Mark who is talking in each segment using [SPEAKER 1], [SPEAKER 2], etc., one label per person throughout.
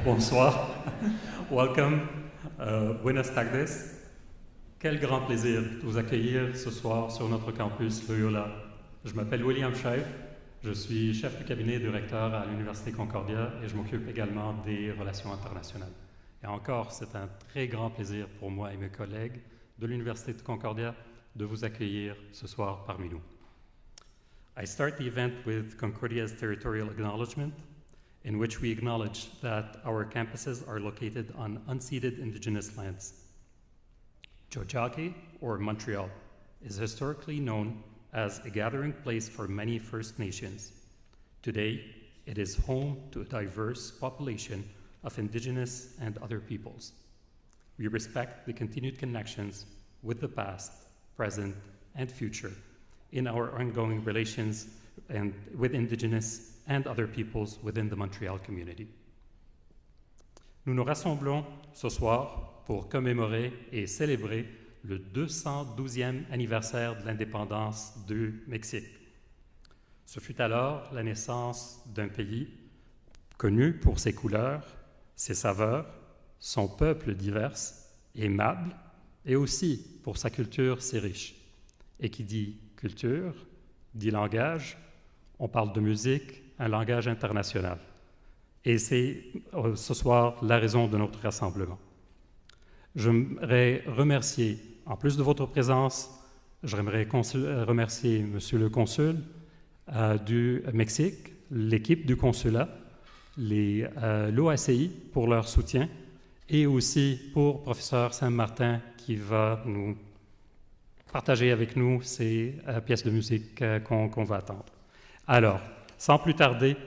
[SPEAKER 1] Bonsoir, welcome, buenas tardes. Quel grand plaisir de vous accueillir ce soir sur notre campus Loyola. Je m'appelle William Scheif, je suis chef du cabinet du recteur à l'Université Concordia et je m'occupe également des relations internationales. Et encore, c'est un très grand plaisir pour moi et mes collègues de l'Université de Concordia de vous accueillir ce soir parmi nous. I start the event with Concordia's territorial acknowledgement, in which we acknowledge that our campuses are located on unceded indigenous lands. Tiohtià:ke, or Montreal, is historically known as a gathering place for many First Nations. Today, it is home to a diverse population of indigenous and other peoples. We respect the continued connections with the past, present, and future in our ongoing relations and with indigenous and other peoples within the Montreal community. Nous nous rassemblons ce soir pour commémorer et célébrer le 212e anniversaire de l'indépendance du Mexique. Ce fut alors la naissance d'un pays connu pour ses couleurs, ses saveurs, son peuple divers, aimable, et aussi pour sa culture si riche. Et qui dit culture, dit langage, on parle de musique, un langage international. Et c'est ce soir la raison de notre rassemblement. J'aimerais remercier, en plus de votre présence, j'aimerais remercier Monsieur le Consul du Mexique, l'équipe du consulat, l'OACI pour leur soutien, et aussi pour Professeur Saint Martin qui va nous partager avec nous ces pièces de musique qu'on va attendre. Alors, sans plus tarder,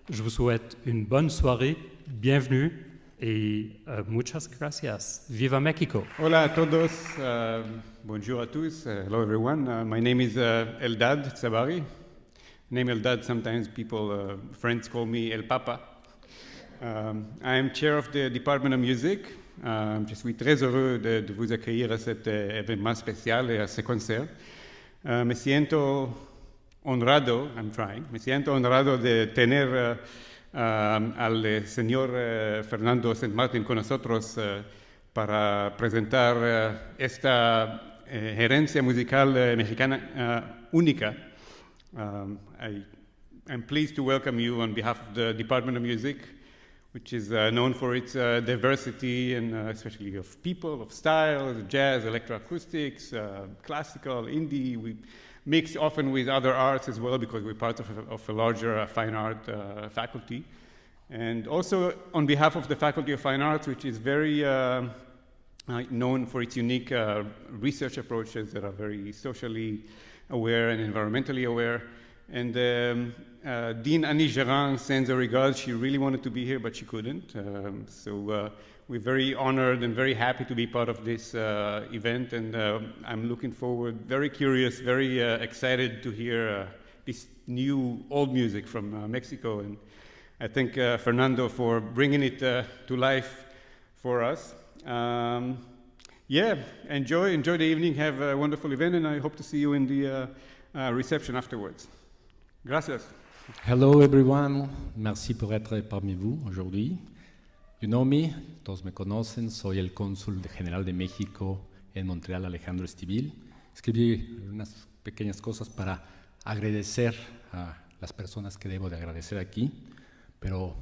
[SPEAKER 1] je vous souhaite une bonne soirée, bienvenue et muchas gracias. Viva México!
[SPEAKER 2] Hola a todos, bonjour à tous, hello everyone. My name is Eldad Sabari. Name Eldad, sometimes people, friends call me El Papa. I am chair of the Department of Music. Je suis très heureux de vous accueillir à cet événement spécial et à ce concert. Me siento honrado, me siento honrado de tener al señor Fernando Saint Martin con nosotros para presentar esta herencia musical mexicana única. I'm pleased to welcome you on behalf of the Department of Music, which is known for its diversity and especially of people, of styles, jazz, electroacoustics, classical, indie. We mix often with other arts as well because we're part of a larger fine art faculty. And also on behalf of the Faculty of Fine Arts, which is very known for its unique research approaches that are very socially aware and environmentally aware. And Dean Annie Gerard sends her regards. She really wanted to be here, but she couldn't. So we're very honored and very happy to be part of this event. And I'm looking forward, very curious, very excited to hear this new old music from Mexico. And I thank Fernando for bringing it to life for us. Yeah, enjoy the evening, have a wonderful event, and I hope to see you in the reception afterwards. Gracias.
[SPEAKER 3] Hello everyone, merci por être parmi vous aujourd'hui. You know me, todos me conocen, soy el cónsul general de México en Montreal, Alejandro Estivil. Escribí unas pequeñas cosas para agradecer a las personas que debo de agradecer aquí, pero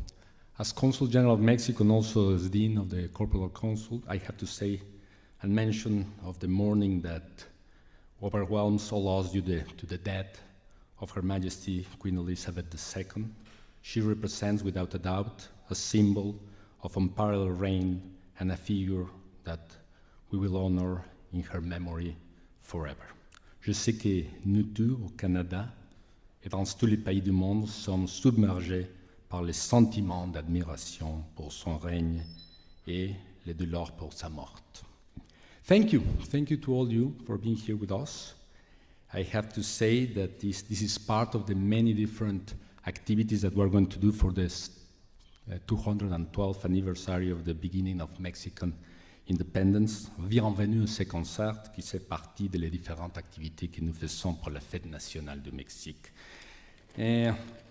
[SPEAKER 3] as Consul General of Mexico and also as Dean of the Corporal Council, I have to say and mention of the mourning that overwhelms all us due to the death of Her Majesty Queen Elizabeth II. She represents, without a doubt, a symbol of unparalleled reign and a figure that we will honor in her memory forever. Je sais que nous tous, au Canada, et dans tous les pays du monde, sommes submergés par les sentiments d'admiration pour son règne et les douleurs pour sa mort. Thank you to all you for being here with us. I have to say that this is part of the many different activities that we're going to do for this 212th anniversary of the beginning of Mexican independence. Bienvenue à ce concert qui fait partie des différentes activités que nous faisons pour la fête nationale du Mexique.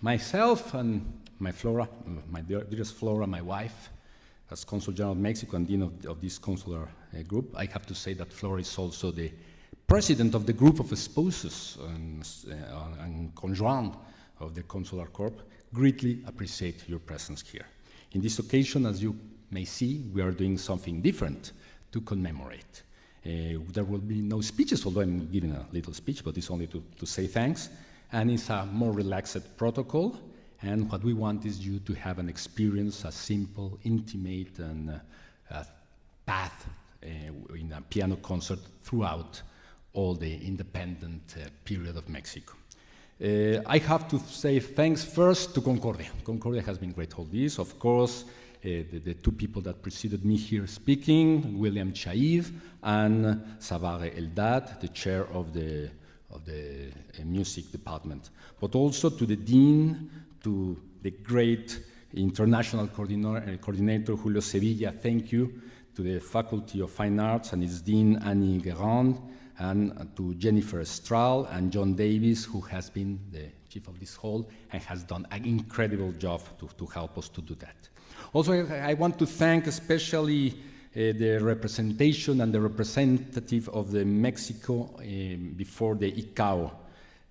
[SPEAKER 3] Myself and my dearest Flora, my wife, as Consul General of Mexico and Dean of this consular group, I have to say that Flora is also the president of the group of spouses and conjoint of the Consular Corps. Greatly appreciate your presence here. In this occasion, as you may see, we are doing something different to commemorate. There will be no speeches, although I'm giving a little speech, but it's only to say thanks. And it's a more relaxed protocol. And what we want is you to have an experience, a simple, intimate, and path in a piano concert throughout all the independent period of Mexico. I have to say thanks first to Concordia. Concordia has been great all this. Of course, the two people that preceded me here speaking, William Chaiv and Savare Eldad, the chair of the music department. But also to the dean, to the great international coordinator Julio Sevilla, thank you. To the Faculty of Fine Arts and its dean Annie Guérand, and to Jennifer Strahl and John Davis, who has been the chief of this hall and has done an incredible job to help us to do that. Also, I want to thank especially the representation and the representative of the Mexico before the ICAO.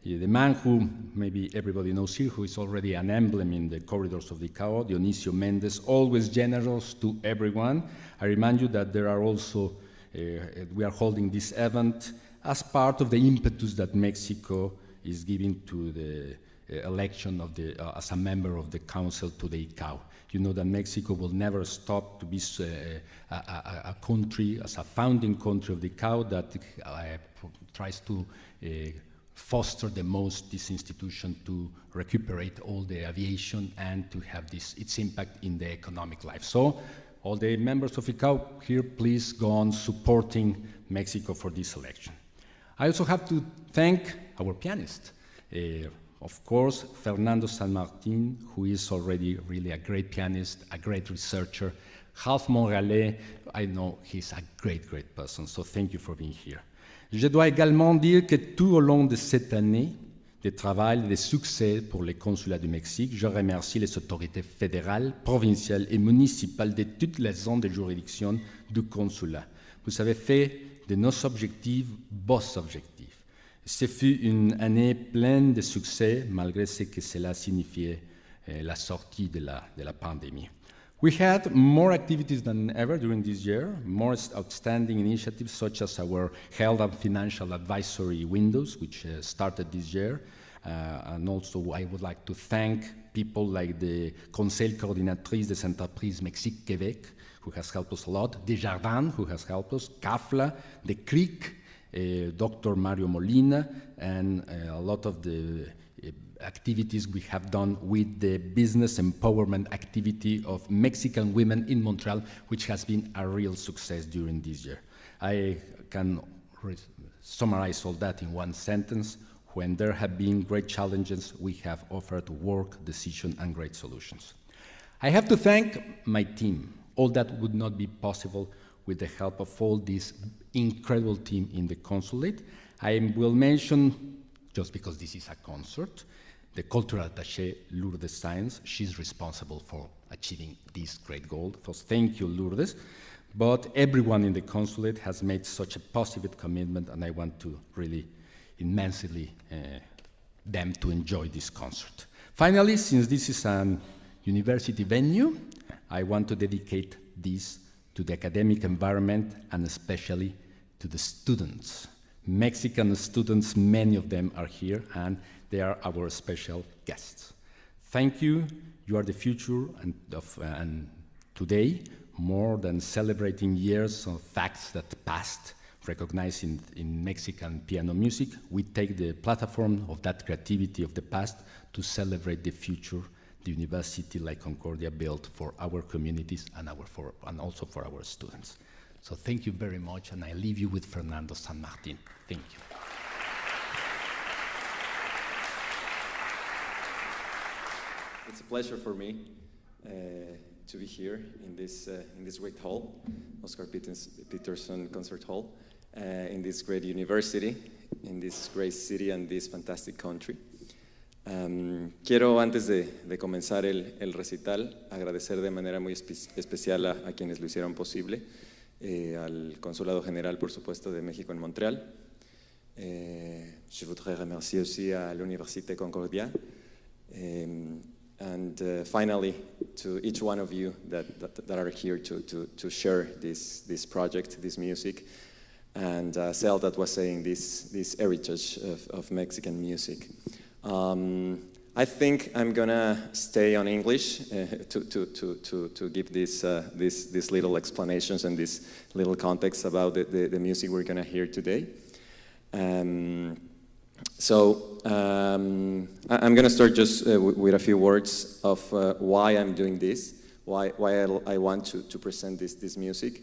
[SPEAKER 3] The man who maybe everybody knows here, who is already an emblem in the corridors of the ICAO, Dionisio Mendez, always generous to everyone. I remind you that there are also, we are holding this event as part of the impetus that Mexico is giving to the election of as a member of the council to the ICAO. You know that Mexico will never stop to be a country, as a founding country of the ICAO that tries to foster the most this institution to recuperate all the aviation and to have its impact in the economic life. So all the members of ICAO here, please go on supporting Mexico for this election. I also have to thank our pianist, of course, Fernando Saint Martin, who is already really a great pianist, a great researcher, half Montrealais. I know he's a great, great person, so thank you for being here. Je dois également dire que tout au long de cette année de travail et de succès pour les consulats du Mexique, je remercie les autorités fédérales, provinciales et municipales de toutes les zones de juridiction du consulat. Vous avez fait de nos objectifs vos objectifs. Ce fut une année pleine de succès, malgré ce que cela signifiait la sortie de la pandémie. We had more activities than ever during this year, more outstanding initiatives such as our health and financial advisory windows, which started this year. And also I would like to thank people like the Conseil Coordinatrice des Entreprises Mexique-Québec, who has helped us a lot, Desjardins, who has helped us, CAFLA, the CRIC, Dr. Mario Molina, and a lot of the activities we have done with the business empowerment activity of Mexican women in Montreal, which has been a real success during this year. I can summarize all that in one sentence. When there have been great challenges, we have offered work, decision, and great solutions. I have to thank my team. All that would not be possible with the help of all this incredible team in the consulate. I will mention, just because this is a concert, the cultural attaché, Lourdes Sáenz. She's responsible for achieving this great goal. So thank you, Lourdes. But everyone in the consulate has made such a positive commitment, and I want to really immensely them to enjoy this concert. Finally, since this is an university venue, I want to dedicate this to the academic environment and especially to the students. Mexican students, many of them are here, and they are our special guests. Thank you. You are the future, and today, more than celebrating years of facts that passed, recognized in Mexican piano music, we take the platform of that creativity of the past to celebrate the future the university like Concordia built for our communities and also for our students. So thank you very much, and I leave you with Fernando Saint Martin. Thank you.
[SPEAKER 4] It's a pleasure for me to be here in this great hall, Oscar Peterson Concert Hall, in this great university, in this great city and this fantastic country. Quiero, antes de comenzar el recital, agradecer de manera muy especial a quienes lo hicieron posible, al Consulado General, por supuesto, de México en Montreal. Je voudrais remercier aussi à l'Université Concordia. And finally, to each one of you that are here to share this project, this music, and Sel that was saying this heritage of Mexican music. I think I'm gonna stay on English to give these little explanations and this little context about the music we're gonna hear today. So I'm gonna start just with a few words of why I'm doing this, why I want to present this music.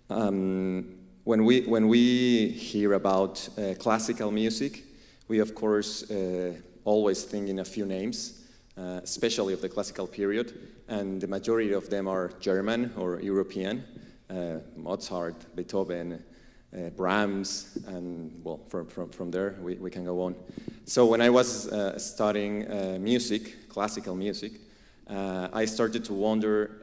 [SPEAKER 4] When we hear about classical music, we of course always think in a few names, especially of the classical period, and the majority of them are German or European, Mozart, Beethoven, Brahms, and well, from there we can go on. So when I was studying music, classical music, I started to wonder,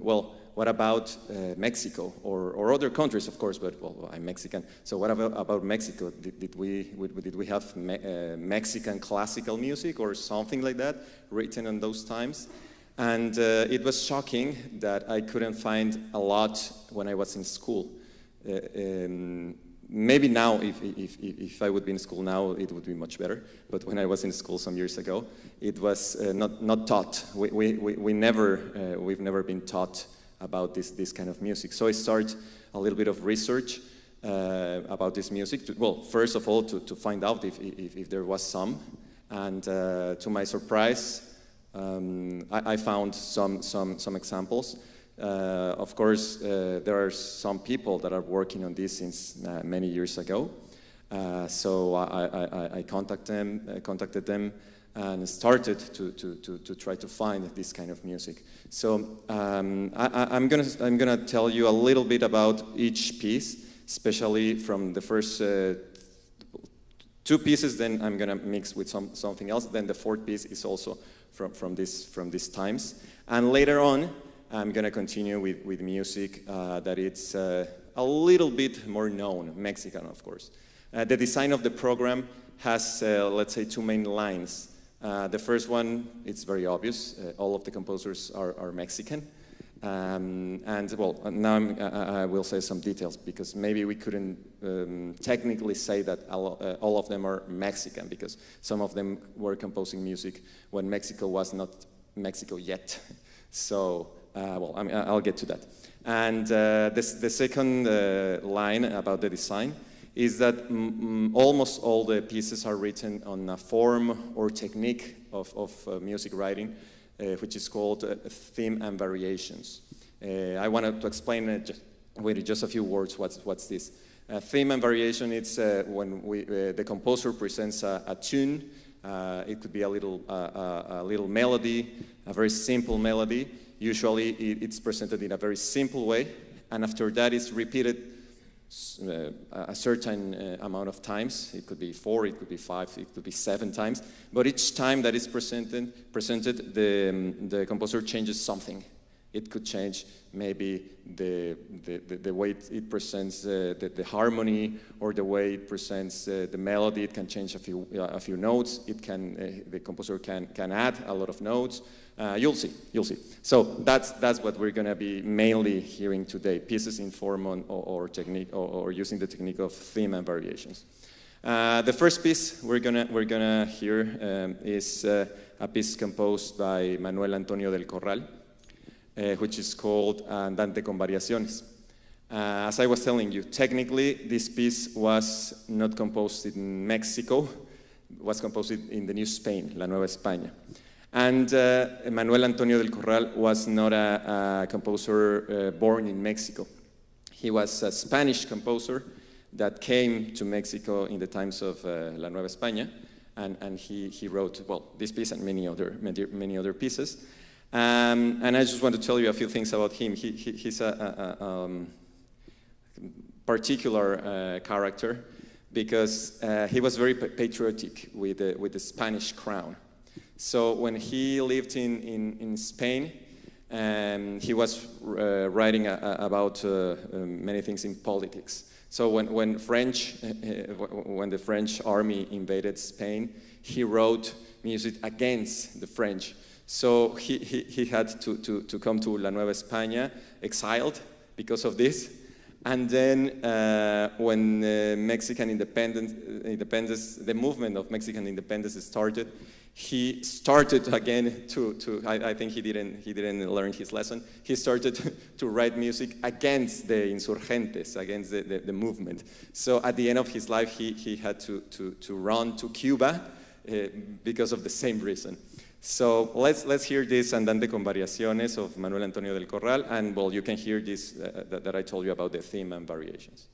[SPEAKER 4] well, what about Mexico or other countries, of course, but well, I'm Mexican. So what about Mexico? Did we have Mexican classical music or something like that written in those times? And it was shocking that I couldn't find a lot when I was in school. Maybe now, if I would be in school now, it would be much better. But when I was in school some years ago, it was not taught. We've never been taught about this kind of music. So I started a little bit of research about this music. Well, first of all, to find out if there was some, and to my surprise, I found some examples. Of course, there are some people that are working on this since many years ago. So I contacted them and started to try to find this kind of music. So I'm gonna tell you a little bit about each piece, especially from the first two pieces. Then I'm gonna mix with something else. Then the fourth piece is also from these times, and later on I'm gonna continue with music that it's a little bit more known, Mexican, of course. The design of the program has, let's say, two main lines. The first one, it's very obvious. All of the composers are Mexican. And well, now I will say some details, because maybe we couldn't technically say that all of them are Mexican, because some of them were composing music when Mexico was not Mexico yet. So, well, I'll get to that. And the second line about the design is that almost all the pieces are written on a form or technique of music writing, which is called theme and variations. I wanted to explain with just a few words what's this. Theme and variation, it's when the composer presents a tune. It could be a little melody, a very simple melody. Usually it's presented in a very simple way, and after that it's repeated a certain amount of times. It could be 4, it could be 5, it could be 7 times. But each time that is presented, the composer changes something. It could change maybe the way it presents the harmony, or the way it presents the melody. It can change a few notes. It can the composer can add a lot of notes. You'll see. So that's what we're going to be mainly hearing today: pieces in form or technique, or using the technique of theme and variations. The first piece we're gonna hear is a piece composed by Manuel Antonio del Corral, which is called Andante con Variaciones. As I was telling you, technically this piece was not composed in Mexico. It was composed in the New Spain, La Nueva España. And Manuel Antonio del Corral was not a composer born in Mexico. He was a Spanish composer that came to Mexico in the times of La Nueva España, and he wrote, well, this piece and many other pieces. And I just want to tell you a few things about him. He's a particular character, because he was very patriotic with the Spanish crown. So when he lived in Spain, he was writing about many things in politics. So when the French army invaded Spain, he wrote music against the French. So he had to come to La Nueva España, exiled because of this. And then when Mexican independence, the movement of Mexican independence started, he started again I think he didn't learn his lesson. He started to write music against the insurgentes, against the movement. So at the end of his life, he had to run to Cuba because of the same reason. So let's hear this Andante con Variaciones of Manuel Antonio del Corral, and well, you can hear this that I told you about the theme and variations.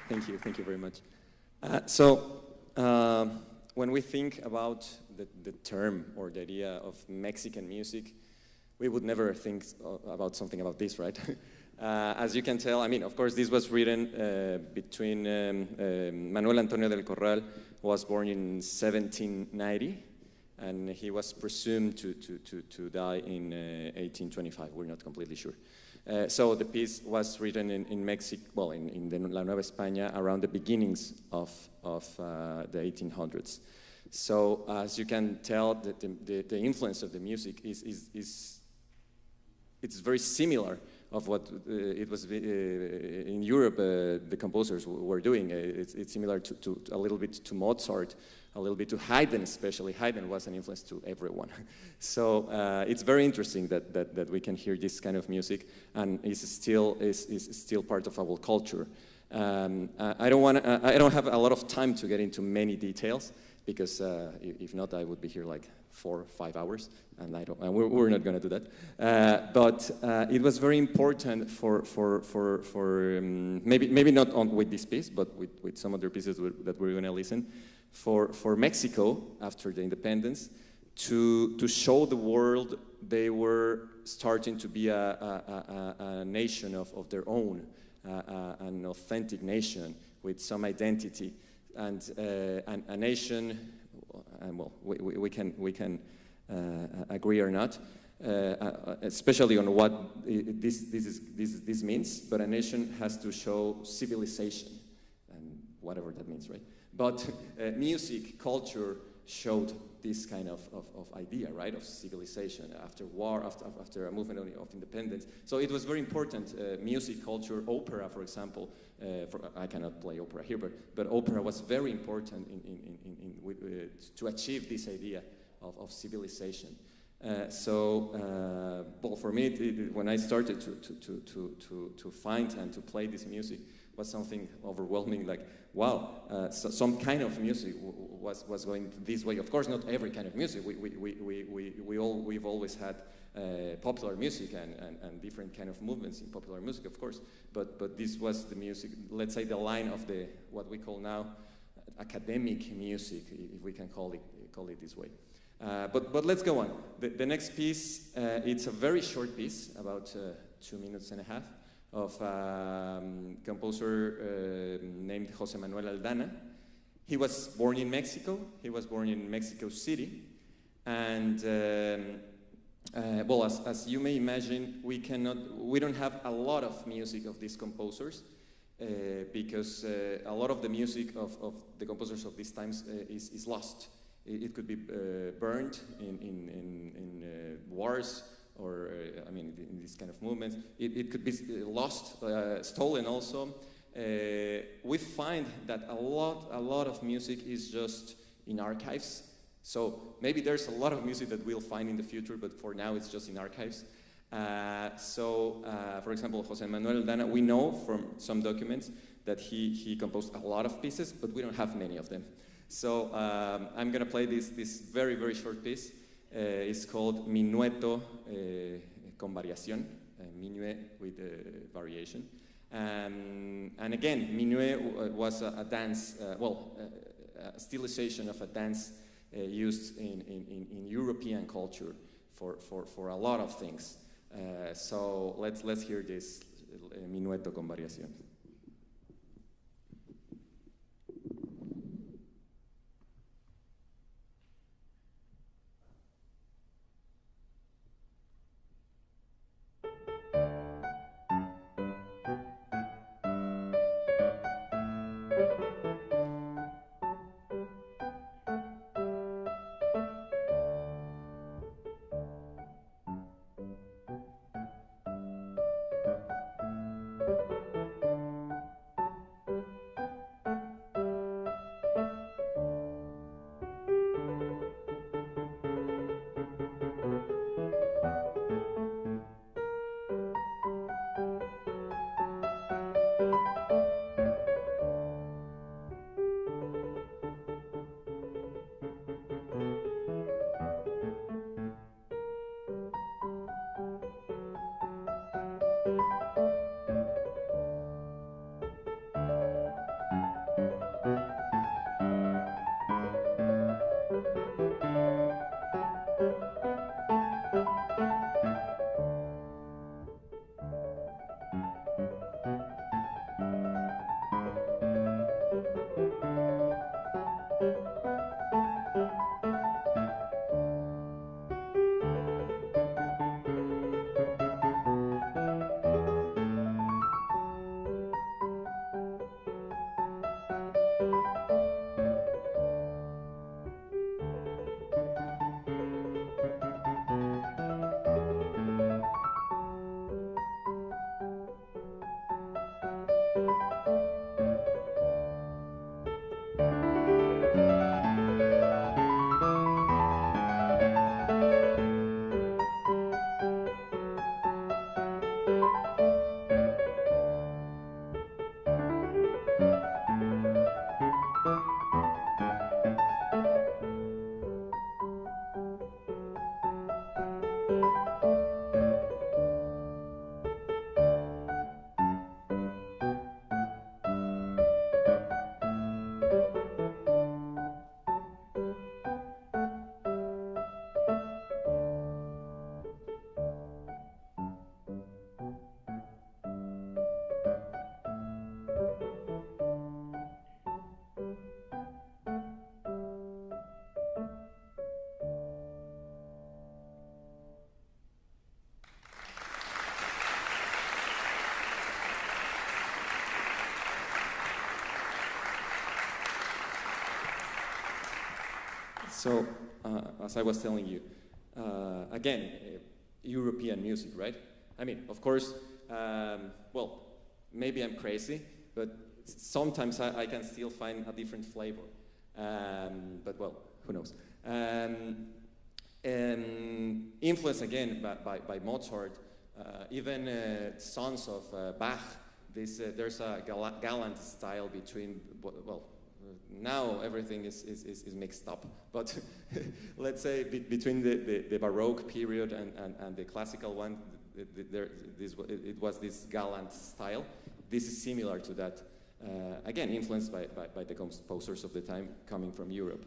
[SPEAKER 4] Thank you very much. When we think about the term or the idea of Mexican music, we would never think about something about this, right? As you can tell, I mean, of course, this was written between Manuel Antonio del Corral was born in 1790, and he was presumed to die in 1825. We're not completely sure. So the piece was written in Mexico, well, in the La Nueva España around the beginnings of the 1800s. So as you can tell, the influence of the music it's very similar of what it was in Europe. The composers were doing. It's similar to a little bit to Mozart, a little bit to Haydn, especially. Haydn was an influence to everyone. So it's very interesting that we can hear this kind of music, and is still part of our culture. I don't have a lot of time to get into many details, because if not, I would be here like 4 or 5 hours, and we're not going to do that. But it was very important for maybe not with this piece, but with some other pieces that we're going to listen, for Mexico after the independence, to show the world they were starting to be a nation of their own, an authentic nation with some identity. And a nation, and well, we can agree or not, especially on what this means. But a nation has to show civilization, and whatever that means, right? But music, culture showed this kind of idea, right, of civilization after war, after a movement of independence. So it was very important. Music, culture, opera, for example. I cannot play opera here, but opera was very important to achieve this idea of civilization. Well, for me, when I started to find and to play this music, was something overwhelming. Like, wow, so some kind of music was going this way. Of course, not every kind of music. We've always had popular music and different kind of movements in popular music, of course. But this was the music. Let's say the line of what we call now academic music, if we can call it this way. But let's go on. The next piece, it's a very short piece, about 2 minutes and a half, of a composer named José Manuel Aldana. He was born in Mexico. He was born in Mexico City. And well, as you may imagine, we don't have a lot of music of these composers, because a lot of the music of the composers of these times is lost. It could be burned in wars, or I mean, in these kind of movements. It could be lost, stolen also. We find that a lot of music is just in archives. So maybe there's a lot of music that we'll find in the future, but for now it's just in archives. For example, José Manuel Aldana, we know from some documents that he composed a lot of pieces, but we don't have many of them. So I'm going to play this very, very short piece. It's called Minueto con Variación, minuet with variation. And again, minuet was a dance, a stylization of a dance used in European culture for a lot of things. So let's hear this Minueto con Variación. So, as I was telling you, again, European music, right? I mean, of course, well, maybe I'm crazy, but sometimes I can still find a different flavor. But well, who knows? Influenced again by Mozart, even sons of Bach. There's a gallant style between, well, now everything is mixed up, but let's say between the Baroque period and the classical one, it was this gallant style. This is similar to that, again, influenced by the composers of the time coming from Europe.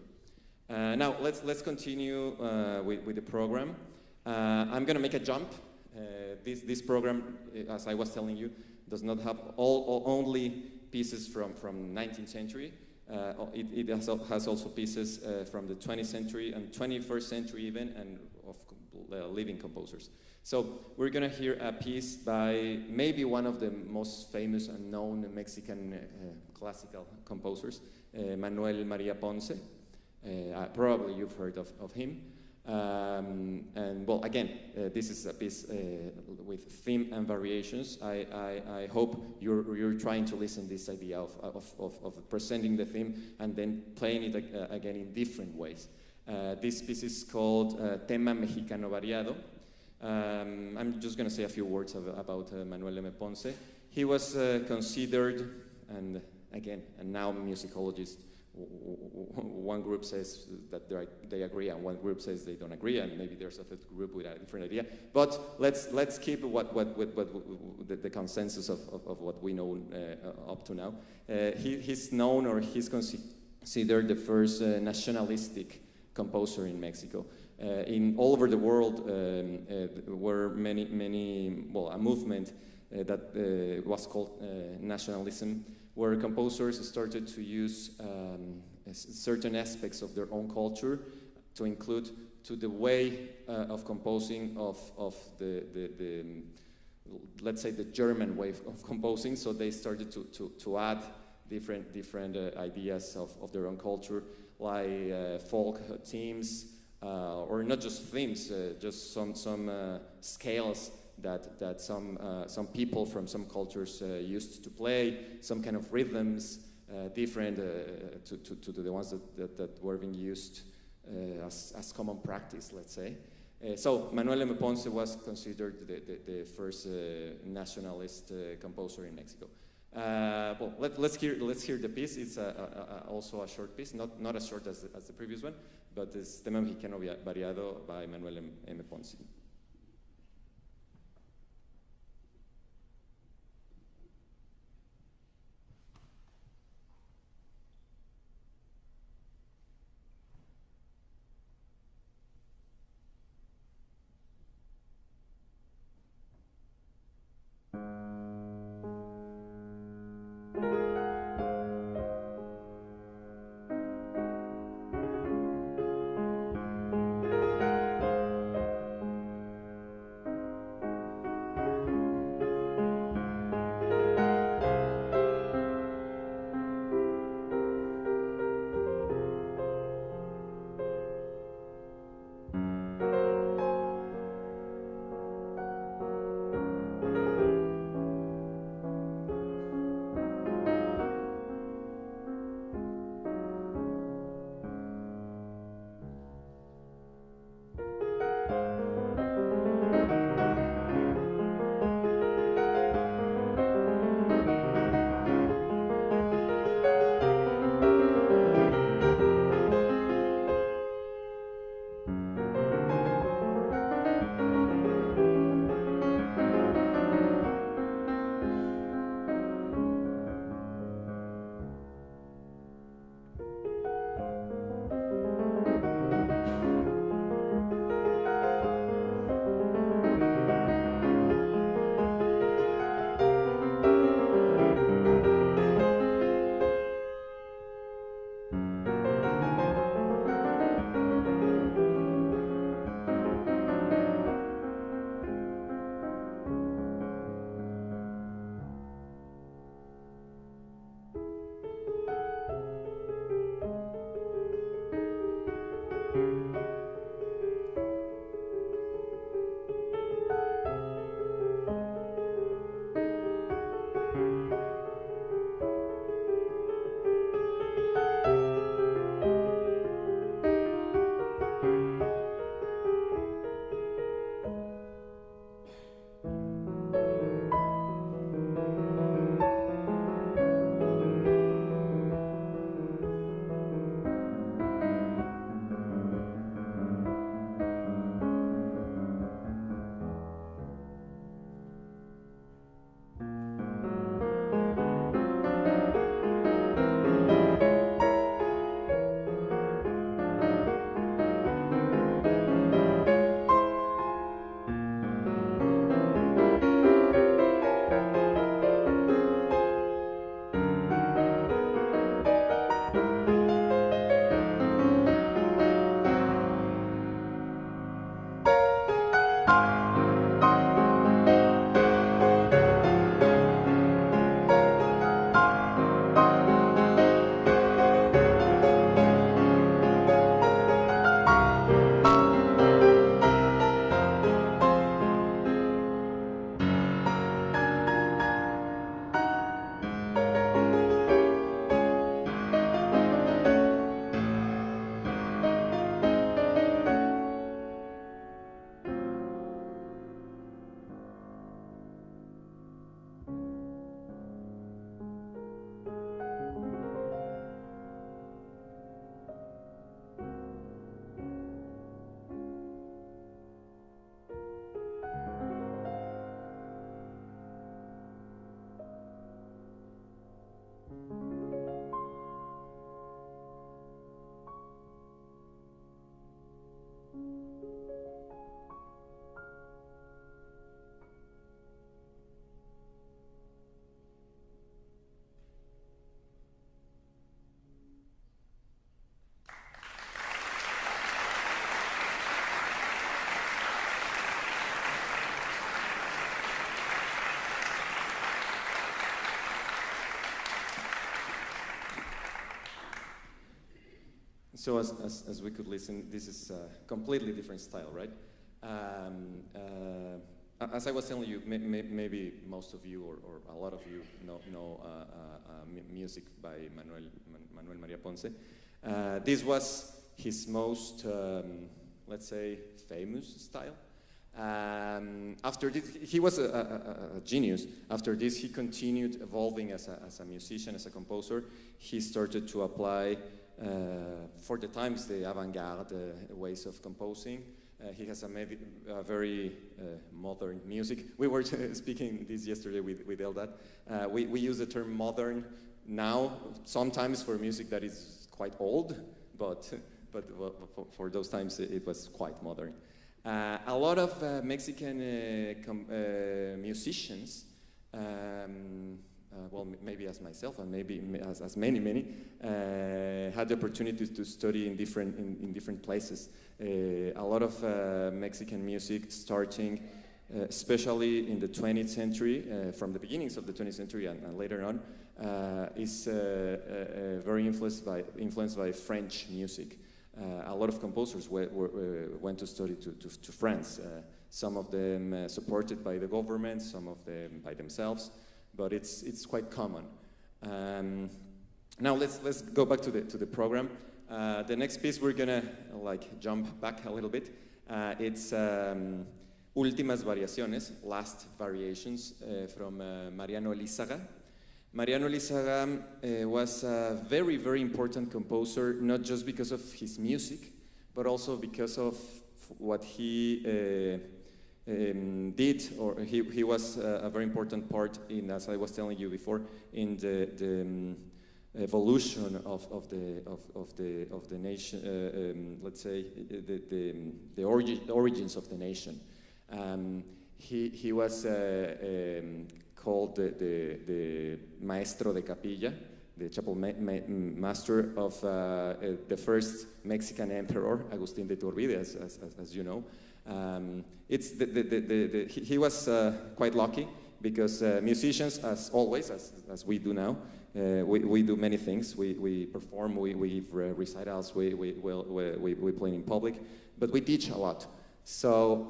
[SPEAKER 4] Now, let's continue with the program. I'm going to make a jump. This program, as I was telling you, does not have only pieces from 19th century. It has also pieces from the 20th century and 21st century even, and of living composers. So we're going to hear a piece by maybe one of the most famous and known Mexican classical composers, Manuel Maria Ponce. Probably you've heard of him. And well, again, this is a piece with theme and variations. I hope you're trying to listen to this idea of presenting the theme and then playing it again in different ways. This piece is called Tema Mexicano Variado. I'm just going to say a few words about Manuel M. Ponce. He was considered, and again, and now musicologists, one group says that they agree and one group says they don't agree, and maybe there's a third group with a different idea. But let's keep the consensus of what we know up to now. He's known, or he's considered the first nationalistic composer in Mexico. In all over the world were a movement that was called nationalism, where composers started to use certain aspects of their own culture to include to the way of composing of the let's say the German way of composing. So they started to add different ideas of their own culture, like folk themes, or not just themes, just some scales that some people from some cultures used to play, some kind of rhythms, different to the ones that were being used as common practice, let's say. So Manuel M. Ponce was considered the first nationalist composer in Mexico. Well, let's hear the piece. It's also a short piece, not as short as the previous one, but it's Tema Mexicano Variado by Manuel M. Ponce. So as we could listen, this is a completely different style, right? As I was telling you, maybe most of you or a lot of you know music by Manuel Maria Ponce. This was his most, let's say, famous style. After this, he was a genius. After this, he continued evolving as a musician, as a composer. He started to apply, for the times, the avant-garde ways of composing. He has a very modern music. We were speaking this yesterday with Eldad. We use the term modern now, sometimes for music that is quite old, but for those times it was quite modern. A lot of Mexican musicians, well, maybe as myself and maybe as many, had the opportunity to study in different places. A lot of Mexican music starting, especially in the 20th century, from the beginnings of the 20th century and later on, is very influenced by French music. A lot of composers went to study to France. Some of them supported by the government, some of them by themselves, but it's quite common. Now let's go back to the program. The next piece we're gonna jump back a little bit. It's Últimas Variaciones, Last Variations, from Mariano Elízaga. Mariano Elízaga was a very, very important composer, not just because of his music, but also because of what he did, or he was a very important part in, as I was telling you before, in the evolution of the nation. Let's say the origins of the nation. He was called the Maestro de Capilla, the chapel master of the first Mexican emperor, Agustín de Iturbide, as you know. He was quite lucky because musicians, as always, as we do now, we do many things. We perform, we recitals, we play in public, but we teach a lot. So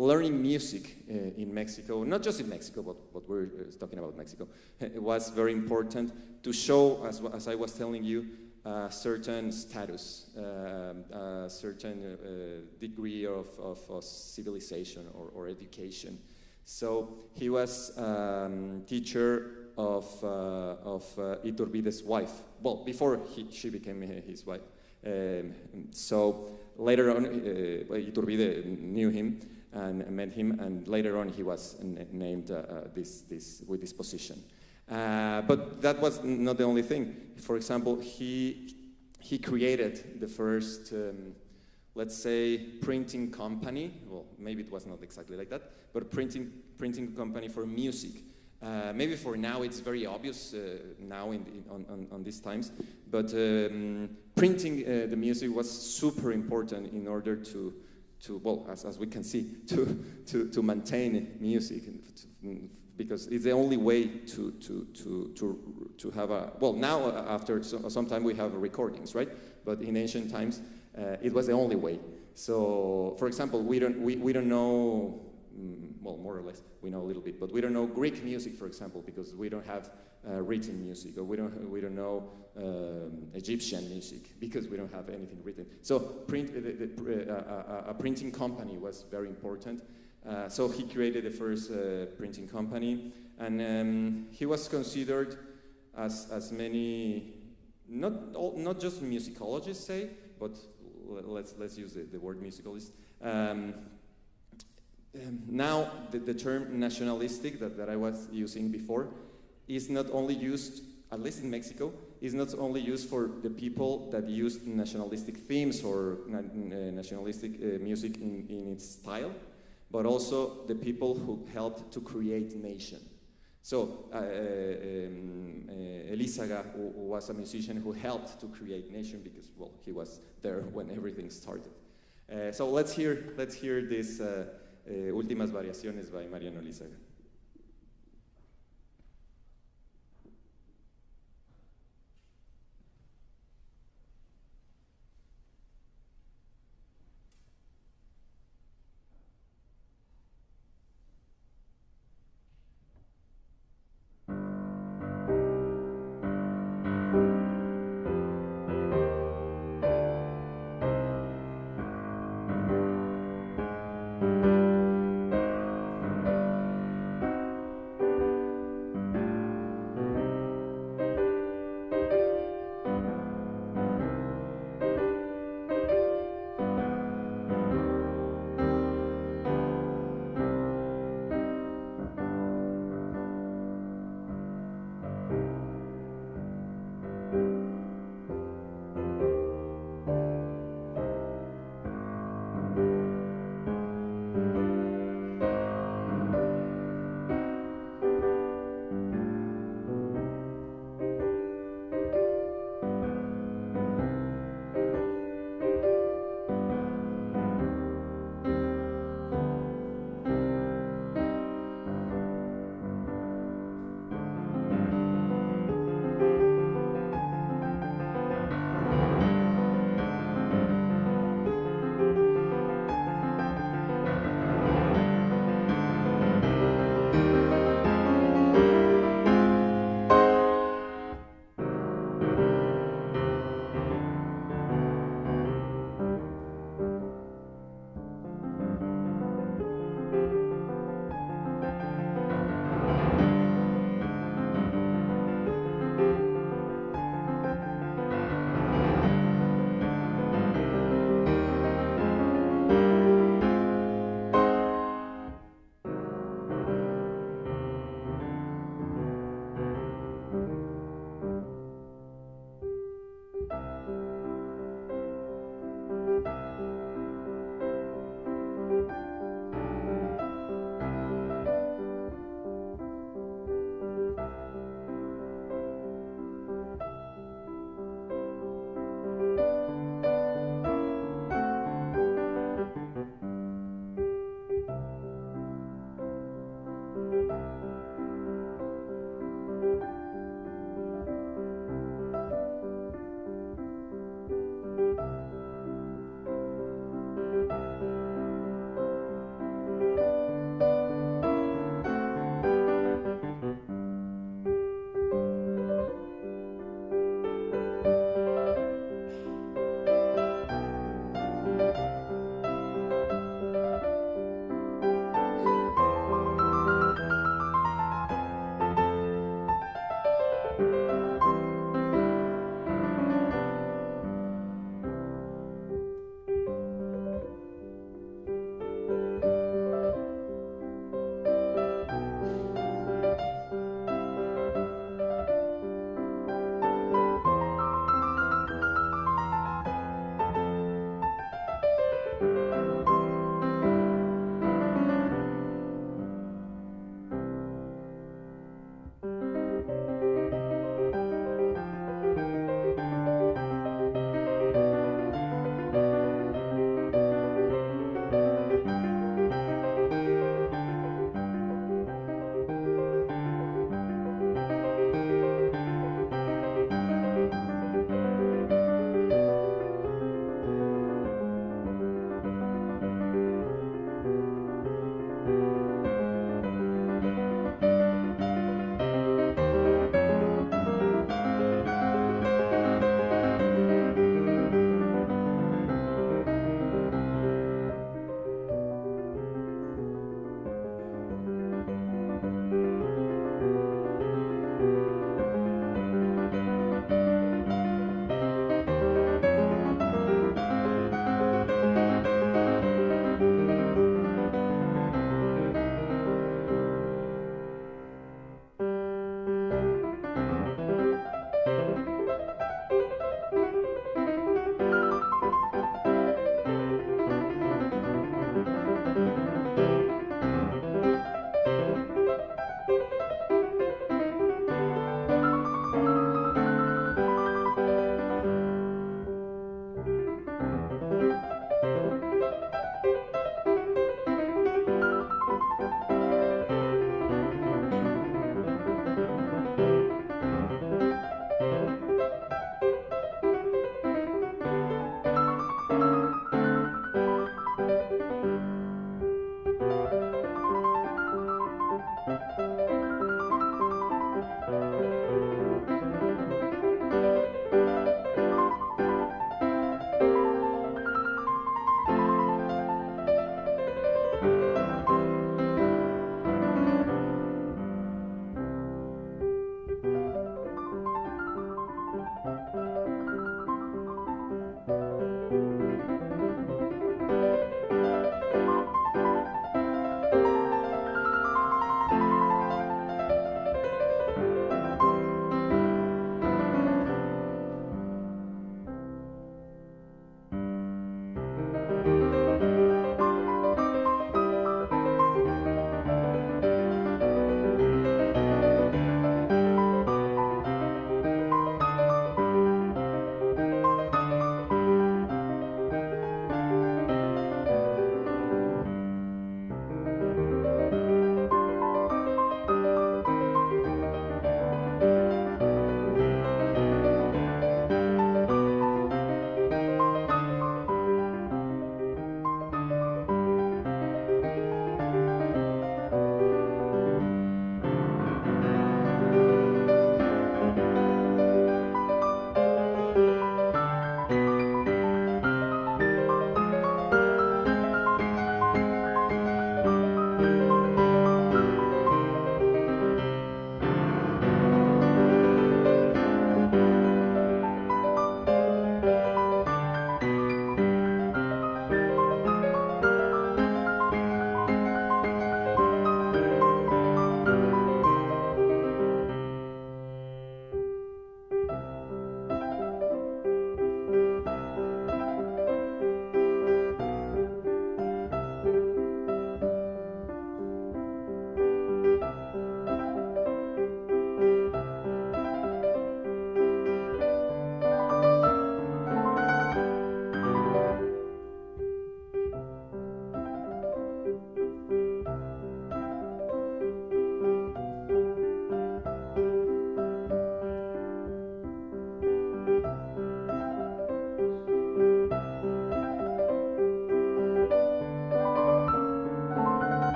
[SPEAKER 4] learning music in Mexico, not just in Mexico, but we're talking about Mexico, it was very important to show, as I was telling you, a certain status, a certain degree of civilization or education. So he was teacher of Iturbide's wife. Well, before she became his wife. So later on, Iturbide knew him and met him, and later on he was named with this position. But that was not the only thing. For example, he created the first, let's say, printing company. Well, maybe it was not exactly like that, but printing company for music. Maybe for now it's very obvious now on these times, but printing the music was super important in order to well, as we can see, to maintain music, because it's the only way to have a, well, now after some time we have recordings, right? But in ancient times it was the only way. So, for example, we don't know, well, more or less we know a little bit, but we don't know Greek music, for example, because we don't have written music, or we don't know Egyptian music because we don't have anything written. So a printing company was very important. So he created the first printing company, and he was considered as many, not just musicologists say, but let's use the word musicalist. Now the term nationalistic that I was using before is not only used, at least in Mexico, is not only used for the people that used nationalistic themes or nationalistic music in its style, but also the people who helped to create nation. So Elízaga was a musician who helped to create nation because, well, he was there when everything started. So let's hear this Últimas Variaciones by Mariano Elízaga.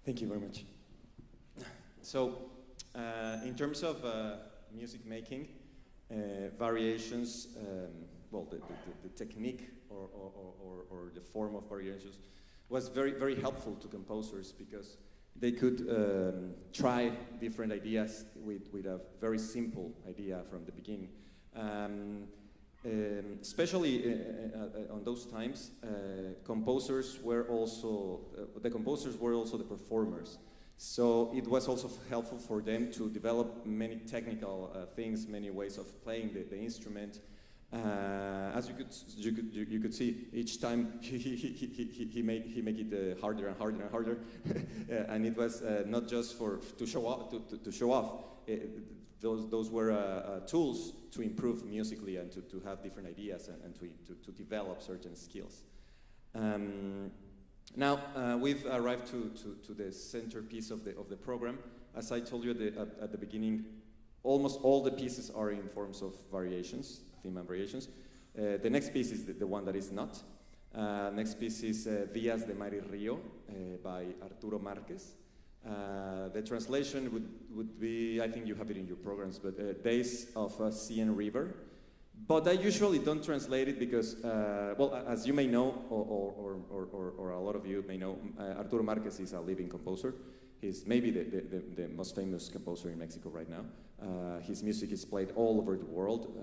[SPEAKER 4] Thank you very much. So, in terms of music making, variations, well, the technique or the form of variations was very, very helpful to composers because they could try different ideas with a very simple idea from the beginning. Especially on those times, composers were also the performers. So it was also helpful for them to develop many technical things, many ways of playing the instrument. As you could see, each time he make it harder and harder and harder, and it was not just to show off. Those were tools to improve musically and to have different ideas and to develop certain skills. Now we've arrived to the centerpiece of the program. As I told you at the beginning, almost all the pieces are in forms of variations, theme and variations. The next piece is the one that is not. Next piece is Días de Mar y Río by Arturo Márquez. The translation would be, I think you have it in your programs, but Days of Sea and River. But I usually don't translate it because, well, as you may know, or a lot of you may know, Arturo Márquez is a living composer. He's maybe the most famous composer in Mexico right now. His music is played all over the world,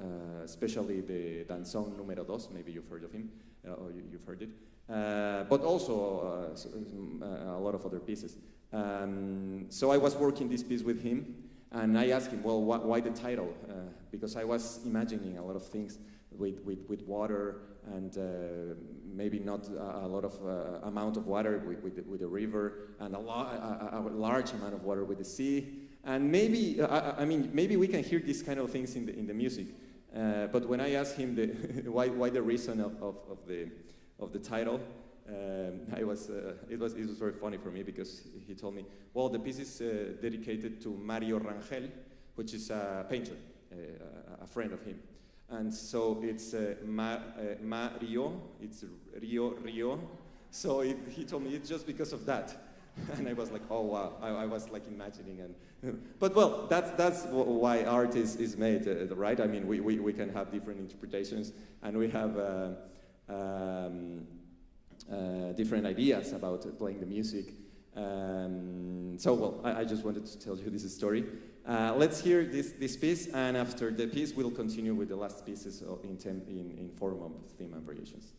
[SPEAKER 4] especially the Danzón Número 2, maybe you've heard of him, or you've heard it. But also a lot of other pieces. So I was working this piece with him, and I asked him, well, why the title? Because I was imagining a lot of things with water and maybe not a lot of amount of water with the river, and a large amount of water with the sea. And maybe, I mean, maybe we can hear these kind of things in the music. But when I asked him why the reason of the title, it was very funny for me because he told me, well, the piece is dedicated to Mario Rangel, which is a painter, a friend of him. And so it's Mario, it's Rio. So he told me it's just because of that. And I was like, oh wow, I was like imagining. But well, that's why art is made, right? I mean, we can have different interpretations, and we have different ideas about playing the music. So, well, I just wanted to tell you this story. Let's hear this piece, and after the piece, we'll continue with the last pieces in form of theme and variations.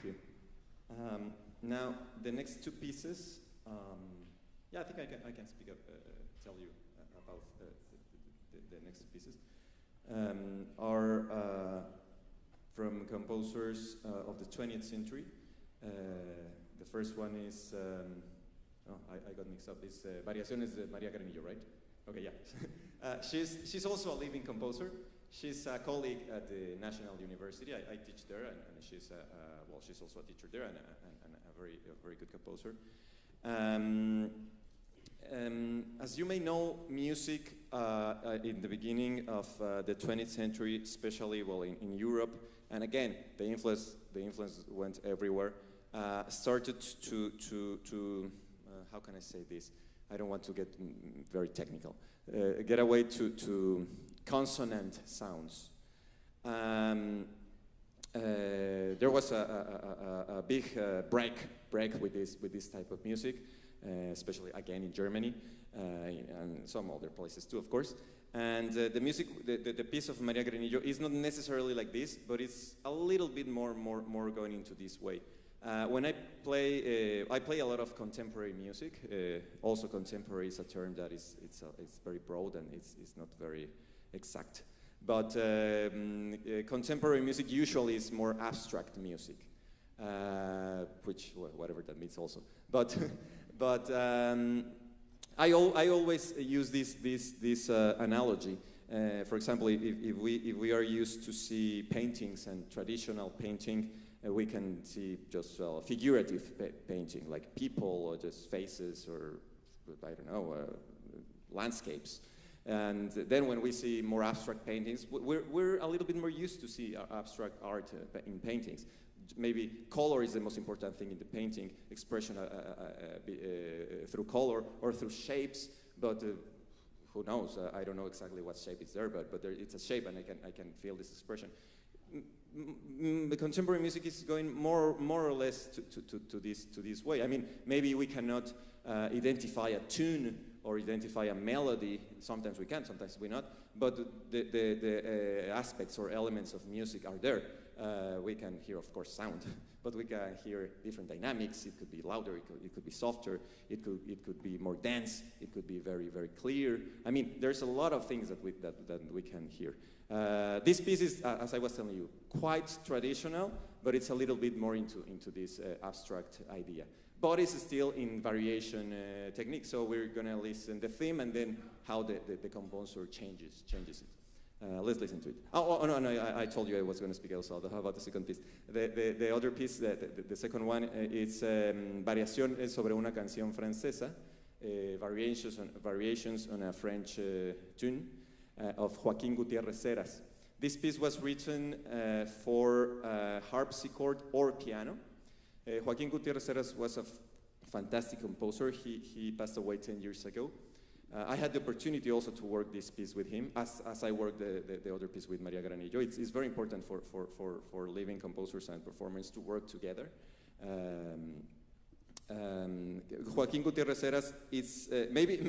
[SPEAKER 4] Thank you. Now, the next two pieces, yeah, I think I can speak up, tell you about the next pieces, are from composers of the 20th century. The first one is, I got mixed up, it's Variaciones de María Granillo, right? Okay, yeah. She's also a living composer. She's a colleague at the National University. I teach there, and she's she's also a teacher there and a very good composer. As you may know, music in the beginning of the 20th century, especially in Europe, and again the influence went everywhere. Started to how can I say this? I don't want to get very technical. Get away to consonant sounds. There was a big break with this type of music, especially again in Germany and some other places too, of course. And the music, the piece of María Granillo is not necessarily like this, but it's a little bit more going into this way. When I play a lot of contemporary music. Also, contemporary is a term that it's very broad and it's not very exact. But contemporary music usually is more abstract music, which whatever that means also. But I always use this analogy. For example, if we are used to see paintings and traditional painting. We can see just figurative painting, like people or just faces or, I don't know, landscapes. And then when we see more abstract paintings, we're a little bit more used to see abstract art in paintings. Maybe color is the most important thing in the painting, expression through color or through shapes, but who knows? I don't know exactly what shape is there, but it's a shape and I can feel this expression. The contemporary music is going more or less to this way. I mean, maybe we cannot identify a tune or identify a melody. Sometimes we can, sometimes we not. But the aspects or elements of music are there. We can hear, of course, sound, but we can hear different dynamics. It could be louder. It could be softer. It could be more dense. It could be very clear. I mean, there's a lot of things that we can hear. This piece is, as I was telling you, quite traditional, but it's a little bit more into this abstract idea. But it's still in variation technique, so we're gonna listen the theme and then how the composer changes it. Let's listen to it. Oh no, I told you I was gonna speak also. How about the second piece? The other piece, the second one, it's Variaciones sobre una canción francesa, variations on a French tune. Of Joaquín Gutiérrez Heras. This piece was written for harpsichord or piano. Joaquín Gutiérrez Heras was a fantastic composer. He passed away 10 years ago. I had the opportunity also to work this piece with him, as I worked the other piece with María Granillo. It's very important for living composers and performers to work together. Joaquín Gutiérrez Heras is maybe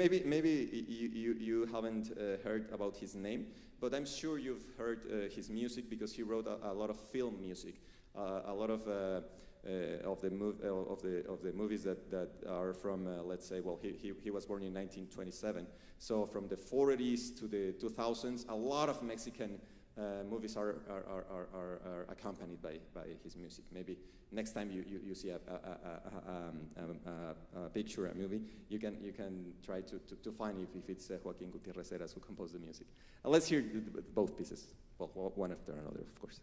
[SPEAKER 4] you haven't heard about his name, but I'm sure you've heard his music because he wrote a lot of film music, a lot of the movies that are from let's say, well, he was born in 1927, so from the 40s to the 2000s, a lot of Mexican movies are accompanied by his music. Maybe next time you see a picture, a movie, you can try to find if it's Joaquín Gutiérrez Heras who composed the music. Let's hear both pieces. Well, one after another, of course.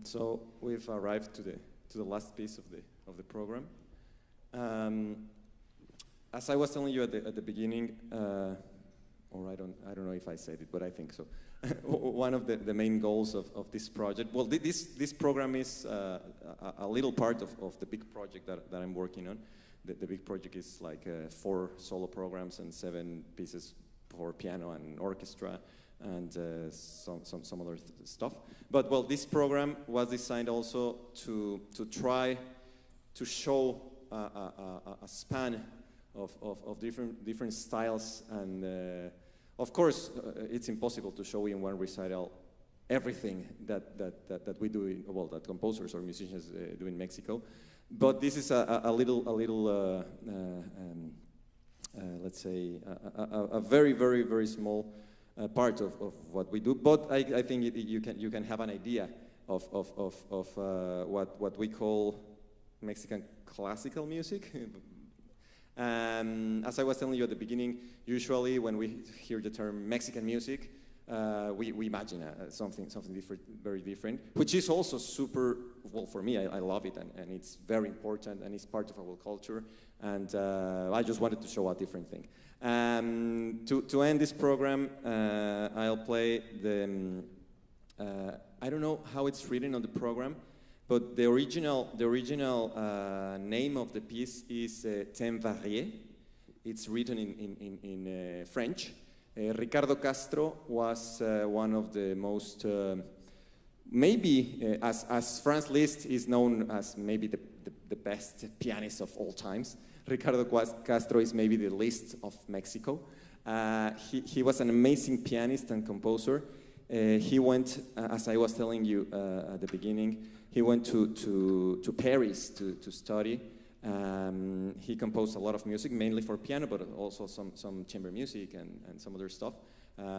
[SPEAKER 4] So we've arrived to the last piece of the program. As I was telling you at the beginning, or I don't know if I said it, but I think so. One of the main goals of this project, well, this program is a little part of the big project that I'm working on. The big project is like 4 solo programs and 7 pieces for piano and orchestra and some other stuff. But well, this program was designed also to try to show a span of different styles, and of course it's impossible to show in one recital everything that we do that composers or musicians do in Mexico. But this is a little let's say a very small part of what we do. But I think you can have an idea of what we call Mexican classical music. As I was telling you at the beginning, usually when we hear the term Mexican music, we imagine something different, very different, which is also super, well, for me, I love it, and it's very important, and it's part of our culture, and I just wanted to show a different thing. To end this program, I'll play the, I don't know how it's written on the program, but the original name of the piece is Thème varié. It's written in French. Ricardo Castro was one of the most, maybe as Franz Liszt is known as maybe the best pianist of all times. Ricardo Castro is maybe the Liszt of Mexico. He was an amazing pianist and composer. He went, as I was telling you at the beginning, he went to Paris to study. He composed a lot of music, mainly for piano, but also some chamber music and some other stuff.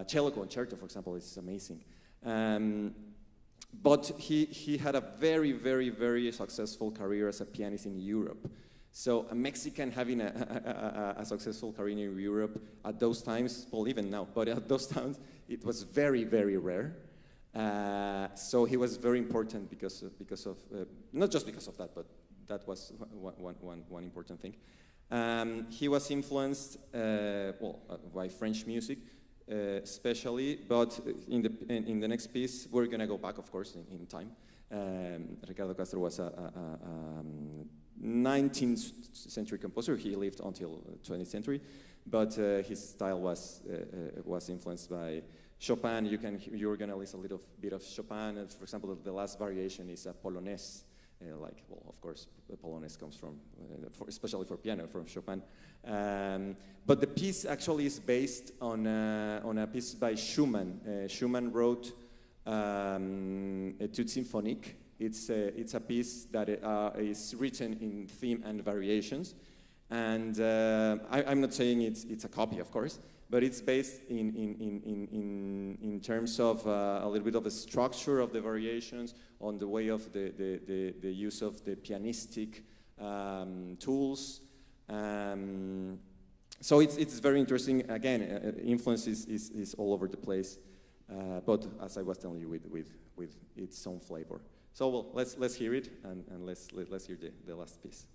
[SPEAKER 4] Cello Concierto, for example, is amazing. But he had a very successful career as a pianist in Europe. So a Mexican having a successful career in Europe at those times, well, even now, but at those times, it was very rare. So he was very important because of not just because of that, but that was one important thing. He was influenced, by French music, especially. But in the next piece, we're gonna go back, of course, in time. Ricardo Castro was a 19th century composer. He lived until 20th century, but his style was influenced by Chopin. You're gonna listen a little bit of Chopin. For example, the last variation is a Polonaise. Of course, the Polonaise comes from, especially for piano, from Chopin. But the piece actually is based on a piece by Schumann. Schumann wrote Etude Symphonique. It's a piece that is written in theme and variations. And I'm not saying it's a copy, of course, but it's based in terms of a little bit of the structure of the variations, on the way of the use of the pianistic tools. So it's very interesting. Again, influence is all over the place, but as I was telling you, with its own flavor. So well, let's hear it, and let's hear the last piece.